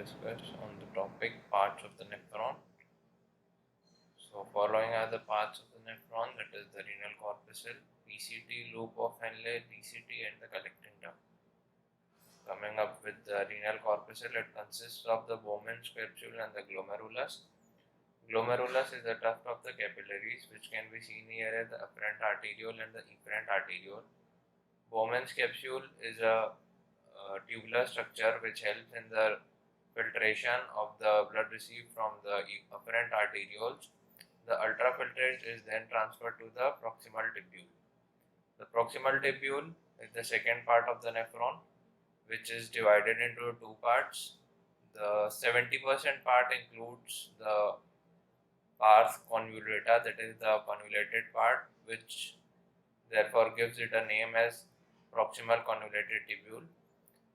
discuss on the topic parts of the nephron. So, following are the parts of the nephron, that is the renal corpuscle, PCT, loop of Henle, DCT, and the collecting duct. Coming up with the renal corpuscle, it consists of the Bowman's capsule and the glomerulus. Glomerulus is the tuft of the capillaries, which can be seen here as the afferent arteriole and the efferent arteriole. Bowman's capsule is a tubular structure which helps in the filtration of the blood received from the afferent arterioles. The ultrafiltrate is then transferred to the proximal tubule. The proximal tubule is the second part of the nephron, which is divided into two parts. The 70% part includes the pars convoluta, that is the convoluted part, which therefore gives it a name as proximal convoluted tubule,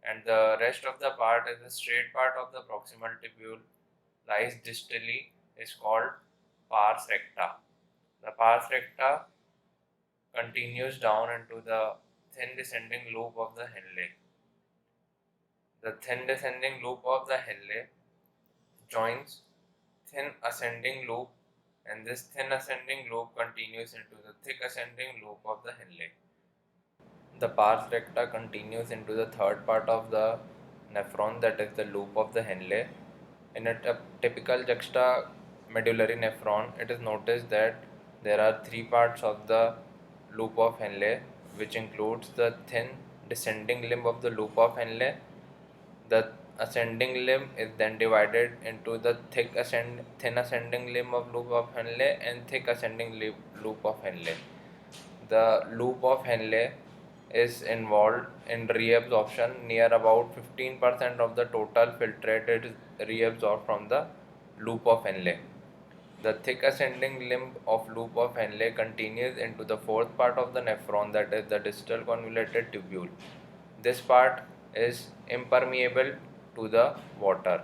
and the rest of the part is the straight part of the proximal tubule lies distally is called pars recta. The pars recta continues down into the thin descending loop of the Henle. The thin descending loop of the Henle joins thin ascending loop, and this thin ascending loop continues into the thick ascending loop of the Henle. The pars recta continues into the third part of the nephron, that is the loop of the Henle. In a typical juxtamedullary nephron, it is noticed that there are three parts of the loop of Henle, which includes the thin descending limb of the loop of Henle. The ascending limb is then divided into the thin ascending limb of loop of Henle and thick ascending loop of Henle. The loop of Henle is involved in reabsorption. Near about 15% of the total filtrate is reabsorbed from the loop of Henle. The thick ascending limb of loop of Henle continues into the fourth part of the nephron, that is the distal convoluted tubule. This part is impermeable to the water.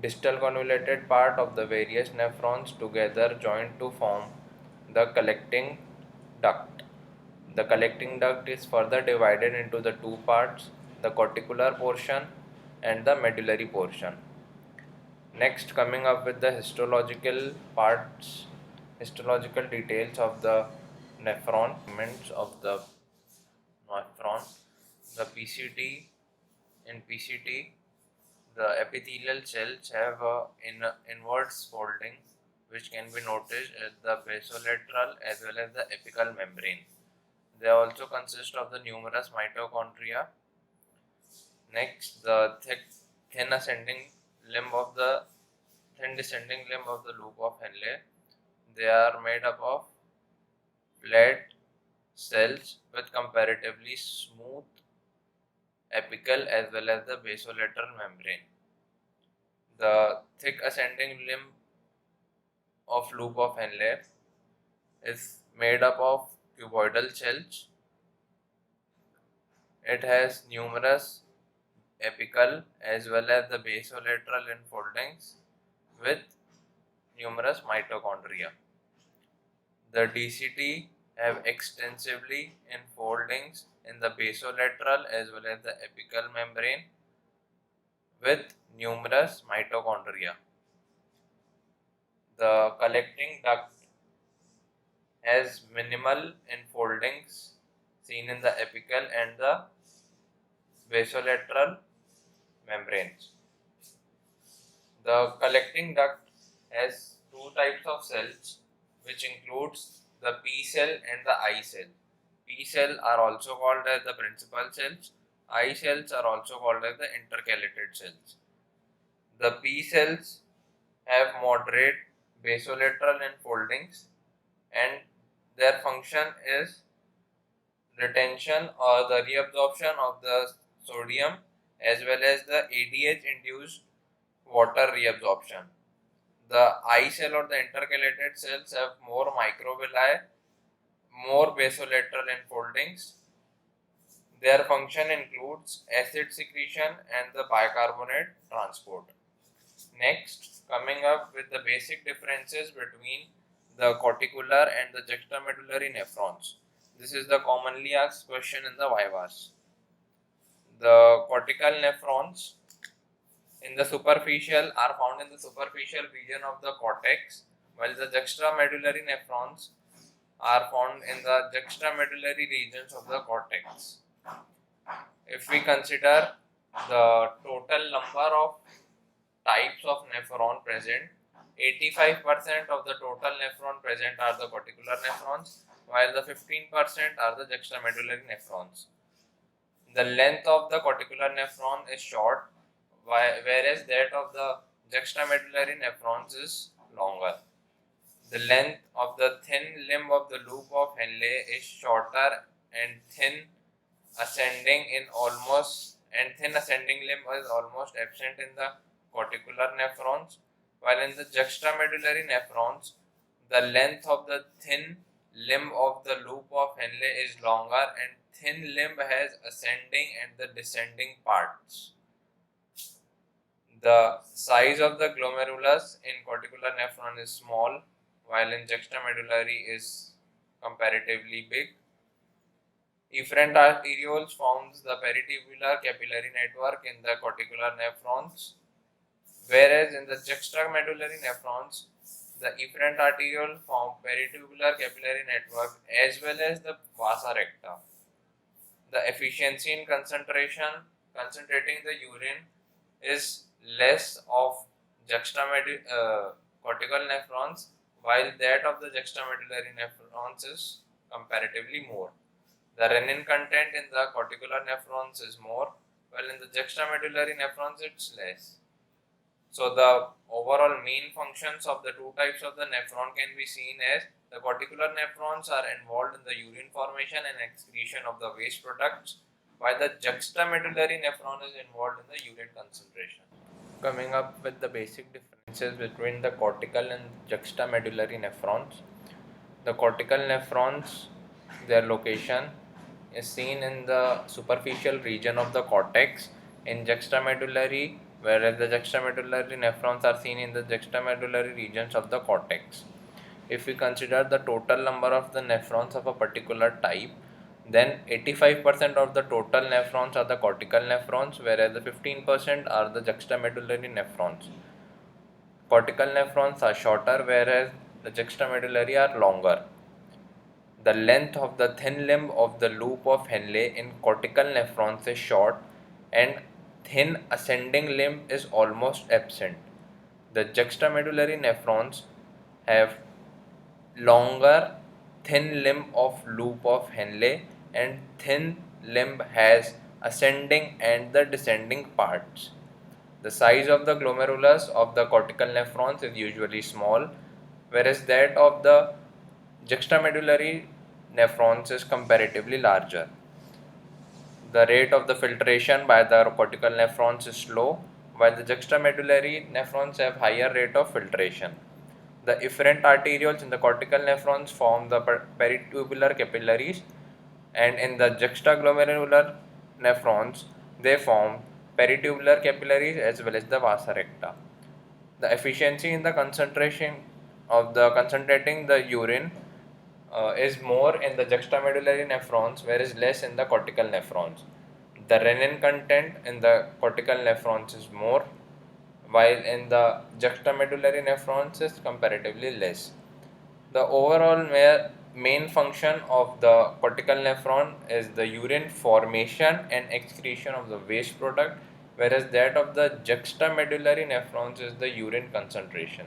Distal convoluted part of the various nephrons together join to form the collecting duct. The collecting duct is further divided into the two parts, the corticular portion and the medullary portion. Next, coming up with the histological details of the nephron, segments of the nephron, the PCT. In PCT, the epithelial cells have inwards folding, which can be noticed at the basolateral as well as the apical membrane. They also consist of the numerous mitochondria. Next, the thin descending limb of the loop of Henle. They are made up of flat cells with comparatively smooth apical as well as the basolateral membrane. The thick ascending limb of loop of Henle is made up of cuboidal cells. It has numerous apical as well as the basolateral enfoldings with numerous mitochondria. The DCT have extensively enfoldings in the basolateral as well as the apical membrane with numerous mitochondria. The collecting duct has minimal enfoldings seen in the apical and the basolateral membranes. The collecting duct has two types of cells, which includes the P cell and the I cell. P cell are also called as the principal cells. I cells are also called as the intercalated cells. The P cells have moderate basolateral enfoldings, and their function is retention or the reabsorption of the sodium as well as the ADH induced water reabsorption. The I cell or the intercalated cells have more microvilli, more basolateral enfoldings. Their function includes acid secretion and the bicarbonate transport. Next, coming up with the basic differences between the corticular and the juxtamedullary nephrons. This is the commonly asked question in the vivas. The cortical nephrons. In in the superficial are found in the superficial region of the cortex, while the juxtamedullary nephrons are found in the juxtamedullary regions of the cortex. If we consider the total number of types of nephron present, 85% of the total nephron present are the corticular nephrons, while the 15% are the juxtamedullary nephrons. The length of the corticular nephron is short, whereas that of the juxtamedullary nephrons is longer. The length of the thin limb of the loop of Henle is shorter and thin ascending limb is almost absent in the corticular nephrons, while in the juxtamedullary nephrons, the length of the thin limb of the loop of Henle is longer and thin limb has ascending and the descending parts. The size of the glomerulus in corticular nephron is small, while in juxtamedullary is comparatively big. Efferent arterioles forms the peritubular capillary network in the corticular nephrons, whereas in the juxtamedullary nephrons, the efferent arteriole form peritubular capillary network as well as the vasa recta. The efficiency in concentrating the urine is less of cortical nephrons, while that of the juxtamedullary nephrons is comparatively more. The renin content in the corticular nephrons is more, while in the juxtamedullary nephrons it's less. So the overall main functions of the two types of the nephron can be seen as the corticular nephrons are involved in the urine formation and excretion of the waste products, while the juxtamedullary nephron is involved in the urine concentration. Coming up with the basic differences between the cortical and juxtamedullary nephrons. The cortical nephrons, their location is seen in the superficial region of the cortex in juxtamedullary, whereas the juxtamedullary nephrons are seen in the juxtamedullary regions of the cortex. If we consider the total number of the nephrons of a particular type, then 85% of the total nephrons are the cortical nephrons, whereas the 15% are the juxtamedullary nephrons. Cortical nephrons are shorter, whereas the juxtamedullary are longer. The length of the thin limb of the loop of Henle in cortical nephrons is short and thin ascending limb is almost absent. The juxtamedullary nephrons have longer thin limb of loop of Henle and thin limb has ascending and the descending parts. The size of the glomerulus of the cortical nephrons is usually small, whereas that of the juxtamedullary nephrons is comparatively larger. The rate of the filtration by the cortical nephrons is slow, while the juxtamedullary nephrons have higher rate of filtration. The efferent arterioles in the cortical nephrons form the peritubular capillaries, and in the juxtaglomerular nephrons they form peritubular capillaries as well as the vasa recta. The efficiency in the concentration of the concentrating the urine is more in the juxtamedullary nephrons, whereas less in the cortical nephrons. The renin content in the cortical nephrons is more, while in the juxtamedullary nephrons is comparatively less. The overall main function of the cortical nephron is the urine formation and excretion of the waste product, whereas that of the juxtamedullary nephrons is the urine concentration.